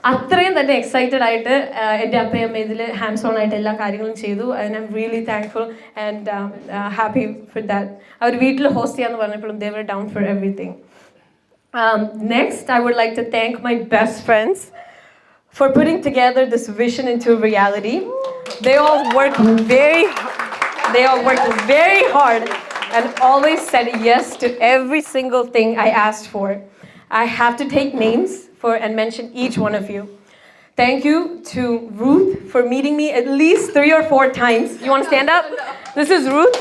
അത്രയും തന്നെ എക്സൈറ്റഡ് ആയിട്ട് എൻ്റെ അപ്പയും അമ്മ ഇതിൽ ഹാൻഡ്സ് ഓൺ ആയിട്ട് എല്ലാ കാര്യങ്ങളും ചെയ്തു, and I'm really thankful and happy for that. അവർ വീട്ടിൽ ഹോസ്റ്റ് ചെയ്യാന്ന് പറഞ്ഞപ്പോഴും they were down for everything. Next, I would like to thank my best friends for putting together this vision into reality. They all worked very hard and always said yes to every single thing I asked for. I have to take names and mention each one of you. Thank you to Ruth for meeting me at least 3 or 4 times. You want to stand up? This is Ruth.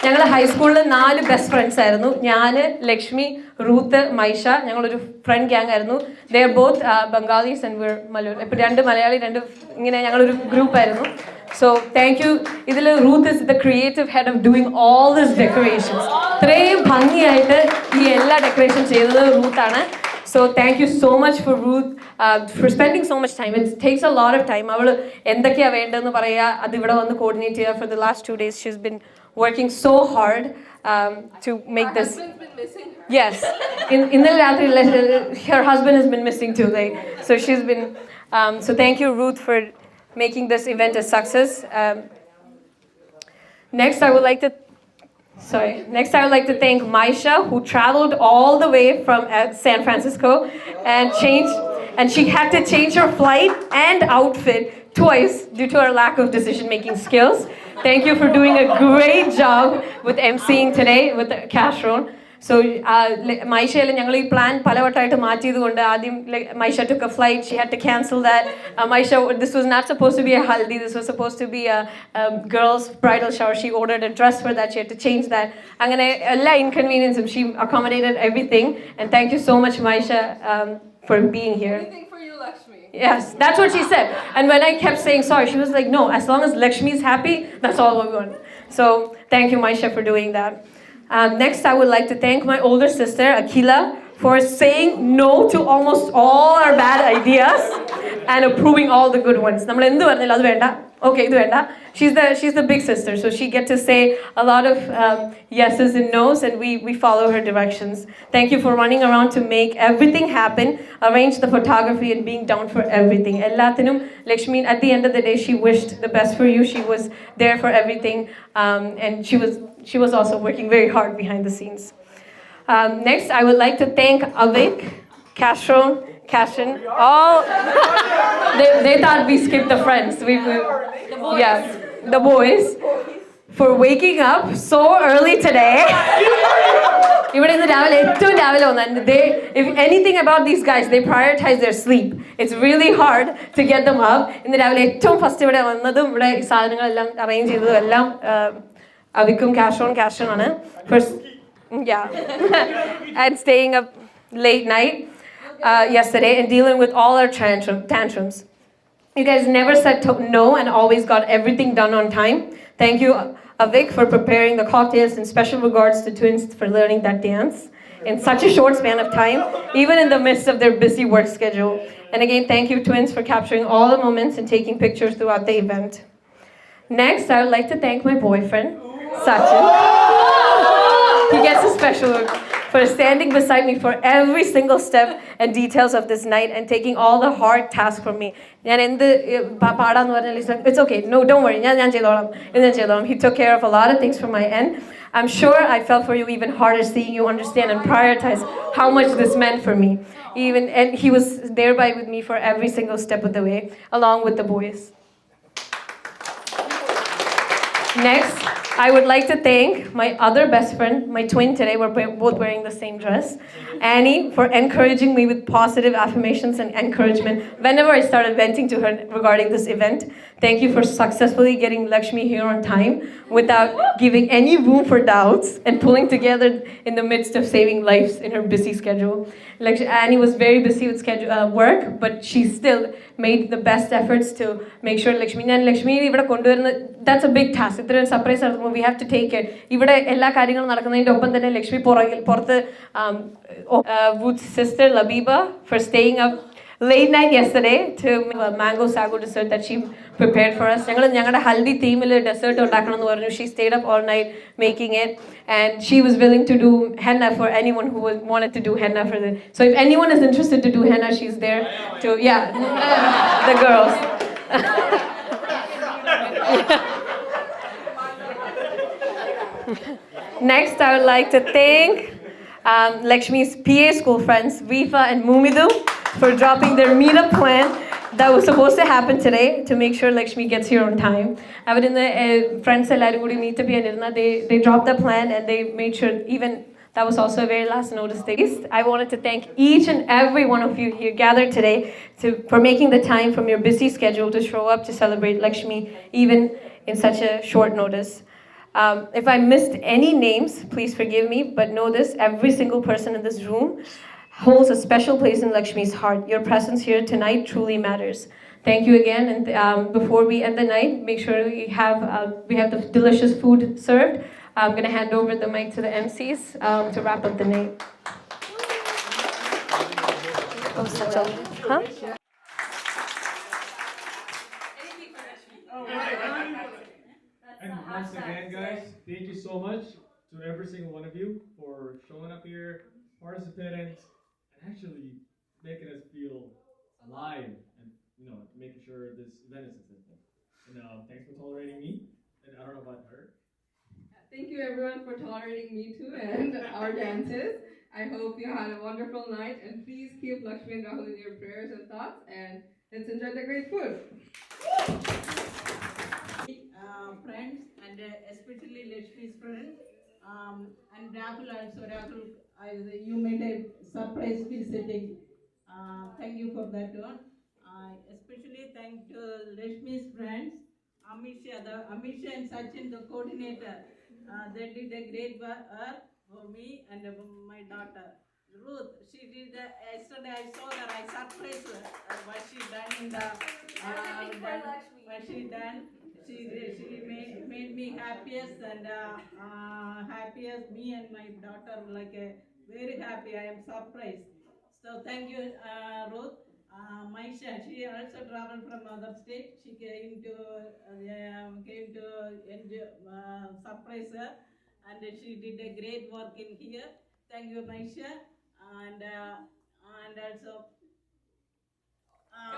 ഞങ്ങൾ ഹൈസ്കൂളിൽ 4 best friends ആയിരുന്നു. ഞാൻ, Lakshmi, Ruth, Maisha. ഞങ്ങളൊരു front gang ആയിരുന്നു. They are both Bengalis and Veer Malayali. ഇപ്പോൾ 2 മലയാളി, 2 ഇങ്ങനെ ഞങ്ങളൊരു ഗ്രൂപ്പായിരുന്നു. So thank you. ഇതിൽ Ruth is the creative head of doing all these decorations. ഇത്രയും ഭംഗിയായിട്ട് ഈ എല്ലാ ഡെക്കറേഷൻ ചെയ്തത് റൂത്താണ്. So thank you so much for Ruth for spending so much time. It takes a lot of time. അവൾ എന്തൊക്കെയാണ് വേണ്ടതെന്ന് പറയുക, അത് ഇവിടെ വന്ന് കോർഡിനേറ്റ് ചെയ്യുക. For the last 2 days she's been working so hard to make this. Her husband's been missing her. Yes. In the ratri, her husband has been missing too. So she's been. So thank you, Ruth, for making this event a success. Next, I would like to thank Maisha, who traveled all the way from San Francisco and she had to change her flight and outfit twice due to her lack of decision-making skills. Thank you for doing a great job with emceeing today with the casserole. So Maisha ഞങ്ങൾ ഈ plan പലവട്ടമായിട്ട് മാറ്റിയതുകൊണ്ട് ആദ്യം Maisha took a flight, she had to cancel that. Maisha, this was not supposed to be a haldi, this was supposed to be a girl's bridal shower. She ordered a dress for that, she had to change that. അങ്ങനെ എല്ലാ inconveniences, she accommodated everything, and thank you so much, Maisha, for being here. Anything for you, Laxmi. Yes, that's what she said. And when I kept saying sorry, she was like, no, as long as Laxmi is happy, that's all we want. So thank you, Maisha, for doing that. Next, I would like to thank my older sister, Akila, for saying no to almost all our bad ideas and approving all the good ones. Okay, she's the big sister, so she gets to say a lot of yeses and nos, and we follow her directions. Thank you for running around to make everything happen, arrange the photography, and being down for everything. Ellathinum, Lakshmi, at the end of the day, she wished the best for you. She was there for everything, and she was also working very hard behind the scenes. Next, I would like to thank Avik, Cashin, all. they thought we skipped the friends. The boys, for waking up so early today. If anything about these guys, they prioritize their sleep. It's really hard to get them up. In the first arrange Avikum Cashin on it. First, and staying up late night yesterday and dealing with all our tantrums. You guys never said no and always got everything done on time. Thank you, Avik, for preparing the cocktails, and special regards to twins for learning that dance in such a short span of time, even in the midst of their busy work schedule. And again, thank you, twins, for capturing all the moments and taking pictures throughout the event. Next, I would like to thank my boyfriend, Sachin. He gets a special look for standing beside me for every single step and details of this night and taking all the hard tasks from me. It's okay, no, don't worry. He took care of a lot of things from my end. I'm sure I felt for you even harder seeing you understand and prioritize how much this meant for me. And he was thereby with me for every single step of the way, along with the boys. Next, I would like to thank my other best friend, my twin today. We're both wearing the same dress. Annie, for encouraging me with positive affirmations and encouragement whenever I started venting to her regarding this event. Thank you for successfully getting Laxmi here on time without giving any room for doubts and pulling together in the midst of saving lives in her busy schedule. Annie was very busy with work, but she still made the best efforts to make sure Laxmi that's a big task. It's a surprise. We have to take it. Even ella കാര്യങ്ങളും നടക്കുന്നതിന്റെ ഒപ്പം തന്നെ ലക്ഷ്മി പുറത്ത് Wood's sister Labiba for staying up late night yesterday to make a mango sago dessert that she prepared for us. ഞങ്ങളുടെ Haldi theme dessert ഉണ്ടാക്കണം എന്ന് പറഞ്ഞു. She stayed up all night making it, and she was willing to do henna for anyone who wanted to do henna for them. So if anyone is interested to do henna, she's there to the girls. Next, I would like to thank Lakshmi's PA school friends, Vifa and Mumidu, for dropping their meetup plan that was supposed to happen today to make sure Lakshmi gets here on time. In the friends meet up, they dropped the plan and they made sure even that was also a very last notice. I wanted to thank each and every one of you here gathered today for making the time from your busy schedule to show up to celebrate Lakshmi even in such a short notice. If I missed any names, please forgive me, but know this, every single person in this room holds a special place in Lakshmi's heart. Your presence here tonight truly matters. Thank you again, and before we end the night, make sure we have the delicious food served. I'm going to hand over the mic to the MCs to wrap up the night. And once again, guys, thank you so much to every single one of you for showing up here, participating, and actually making us feel alive and making sure this event is successful. And thanks for tolerating me. And I don't know about her. Thank you everyone for tolerating me too and our dances. I hope you had a wonderful night, and please keep Laxmi and Rahul in your prayers and thoughts, and let's enjoy the great food. Friends, and especially Laxmi's friend, and Rahul also. Rahul, you made a surprise visiting. Thank you for that one. Especially thank to Laxmi's friends, Amisha and Sachin, the coordinator. They did a great work for me and my daughter. Ruth, she did yesterday. I saw her. I surprised her. What she done in the what she done. She made me happiest and happiest. Me and my daughter very happy. I am surprised. So thank you, Ruth. Maisha, she also traveled from other state. She came to surprise her, and she did a great work in here. Thank you, Maisha, and also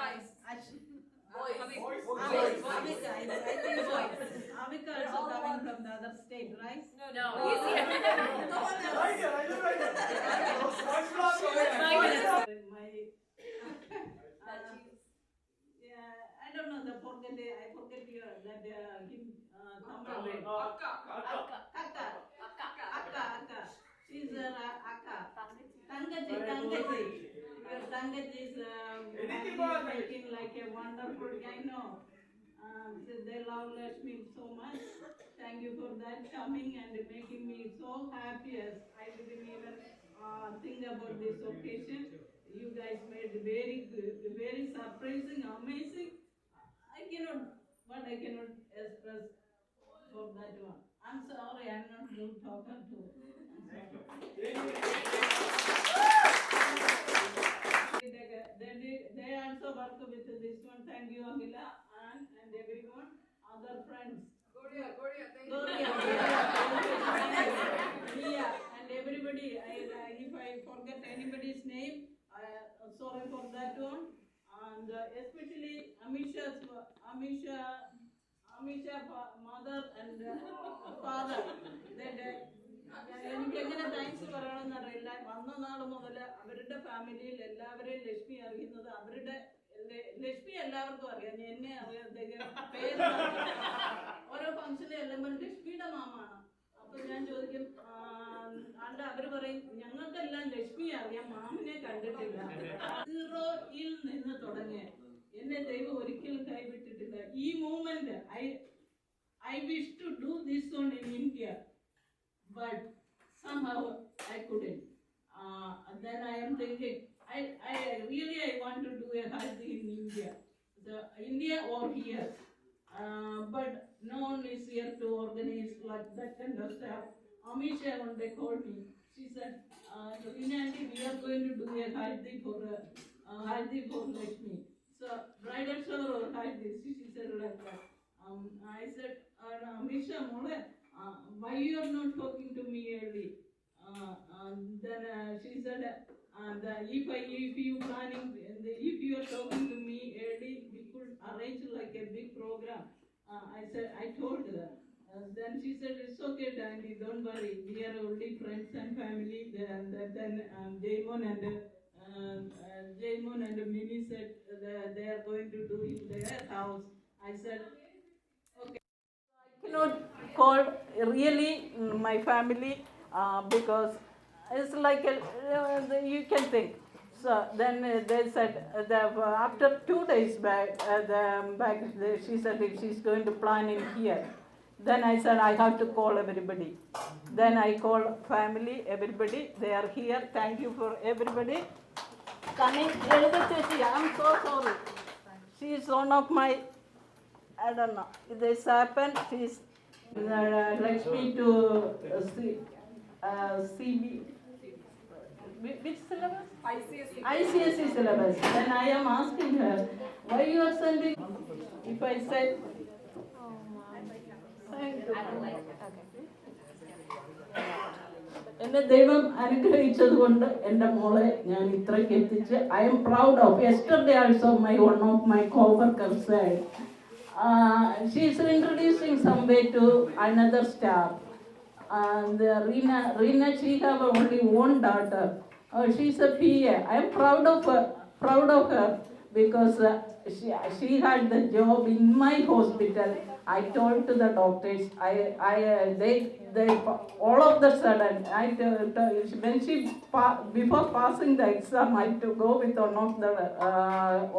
guys. Avika also coming from the other state, right? No. He's here. I don't know. I forget your that him Tamil name. Akka. She's Akka. Tangaji. Your Tangaji is making like a wonderful guy. No. They love Laxmi so much. Thank you for that coming and making me so happy. As I didn't even think about this occasion. You guys made very good, very surprising, amazing. I cannot express for that one. I'm sorry, I'm not good talker too. They also work with this one. Thank you, Akhila, and everyone, other friends. Gloria, thank you. Yeah, and everybody. If I forget anybody's name, sorry for that one. And especially Amisha's mother and father. എനിക്കെങ്ങനെ thanks പറയണമെന്ന് അറിയില്ല. വന്ന നാൾ മുതൽ അവരുടെ ഫാമിലിയിൽ എല്ലാവരെയും ലക്ഷ്മി അറിയുന്നത് ലക്ഷ്മി എല്ലാവർക്കും അറിയാം. എന്നെ അറിയാം. പേര് ഓരോ ഫംഗ്ഷനിൽ എല്ലാം ലക്ഷ്മിയുടെ മാമ അപ്പൊ ഞാൻ ചോദിക്കും അണ്ട് അവര് പറയും ഞങ്ങൾക്കെല്ലാം ലക്ഷ്മി അറിയാം മാമിനെ കണ്ടിട്ടില്ല. സീറോയിൽ നിന്ന് തുടങ്ങിയ എന്നെ ദൈവം ഒരിക്കലും കൈവിട്ടിട്ടില്ല. ഈ moment I wish to do this one in India, but somehow I couldn't. Then I am thinking, I really want to do a Haldi in India, India or here, but no one is here to organize like that kind of stuff. Amisha one day called me. She said, Rina aunty, we are going to do a Haldi for Laxmi. So bridal shower or Haldi, she said like that. I said, Amisha, why you are not talking to me early? Then she said, if you planning, if you are talking to me early, we could arrange like a big program. I told her. Then she said, it's okay, Dandy, don't worry. We are only friends and family. Then Jaymon and Mini said they are going to do in their house. I said, okay. I cannot call really my family because it's like you can think. So then they said after 2 days back, she said if she's going to plan in here. Then I said I have to call everybody. Then I call family, everybody. They are here. Thank you for everybody coming. I'm so sorry. She is one of my. I don't know. This happened. She's Laxmi to CB. Which syllabus? ICSE syllabus. Then I am asking her, why you are sending? If I said, എന്നെ ദൈവം അനുഗ്രഹിച്ചത് കൊണ്ട് എൻ്റെ മോളെ ഞാൻ ഇത്രയ്ക്ക് എത്തിച്ച് I am proud of. Yesterday also one of my co-worker said she is introducing some way to another staff. And Rina, she have only one daughter. She is a PA. I am proud of her because she had the job in my hospital. I told to the doctors, they all of the sudden, when she before passing the exam, I had to go with one of the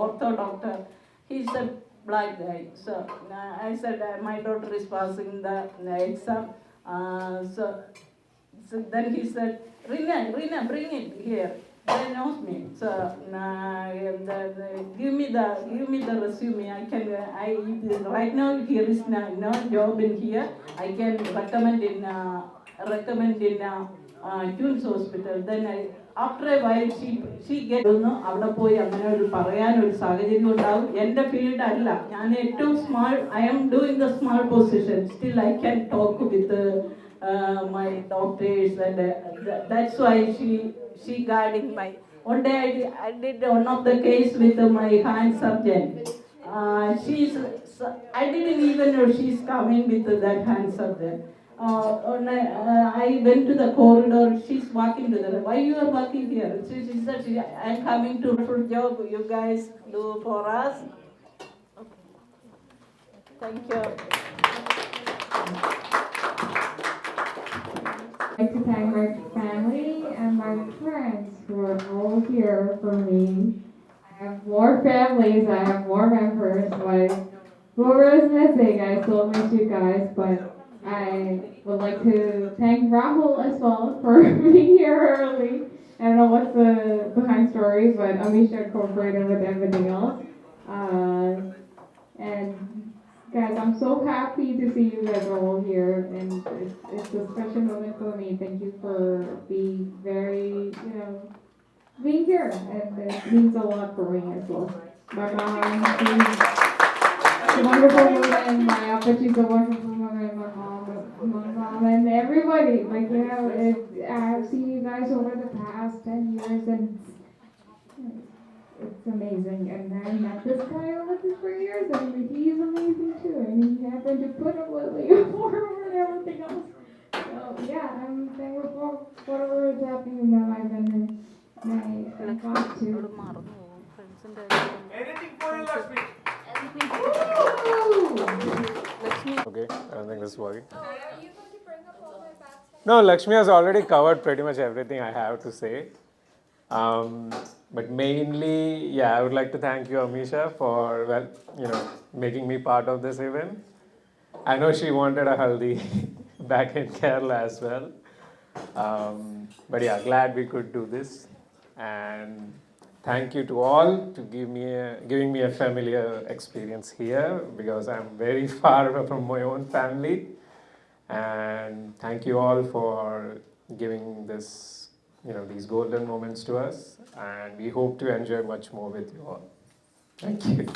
ortho doctor. He said, black guy. So I said, my daughter is passing the exam. So then he said, Rina, bring it here. They knows me. So give me the resume. Right now here is no job in here. I can recommend in Tunes Hospital. Then after a while she get അവിടെ പോയി അങ്ങനെ ഒരു പറയാനൊരു സാഹചര്യം ഉണ്ടാവും. എൻ്റെ field അല്ല, ഞാൻ ഏറ്റവും small. I am doing the small position. Still I can talk with my doctors, and that's why she guiding my. One day I did one of the case with my hand surgeon. I didn't even know she's coming with that hand surgeon. I went to the corridor. She's walking to the. Why you are walking here? She said, I'm coming to full job you guys do for us. Thank you. I'd like to thank my family and my friends who are all here for me. I have more families, I have more members, but whoever is missing, I still miss you guys. But I would like to thank Rahul as well for being here early. I don't know what's the behind story, but Amisha incorporated with everything else. And guys, I'm so happy to see you guys all here, and it's a special moment for me. Thank you for being very, being here, and it means a lot for me as well. My mom, she's a wonderful woman. My Appa, she's a wonderful woman. My mom, and everybody. Like, I've seen you guys over the past 10 years, and it's amazing. And I met this guy over the 3 years, and he's amazing too. And he happened to put up with me over and everything else. So yeah, I'm thankful for whatever is happening in my life, and I got to. Anything for you, Laxmi. Okay, I don't think this is working. You got to bring up all my No, Lakshmi has already covered pretty much everything I have to say. But mainly, yeah, I would like to thank you, Amisha, for making me part of this event. I know she wanted a haldi back in Kerala as well. But yeah, glad we could do this. And thank you to all to giving me a familiar experience here, because I'm very far from my own family. And thank you all for giving these golden moments to us. And we hope to enjoy much more with you all. Thank you.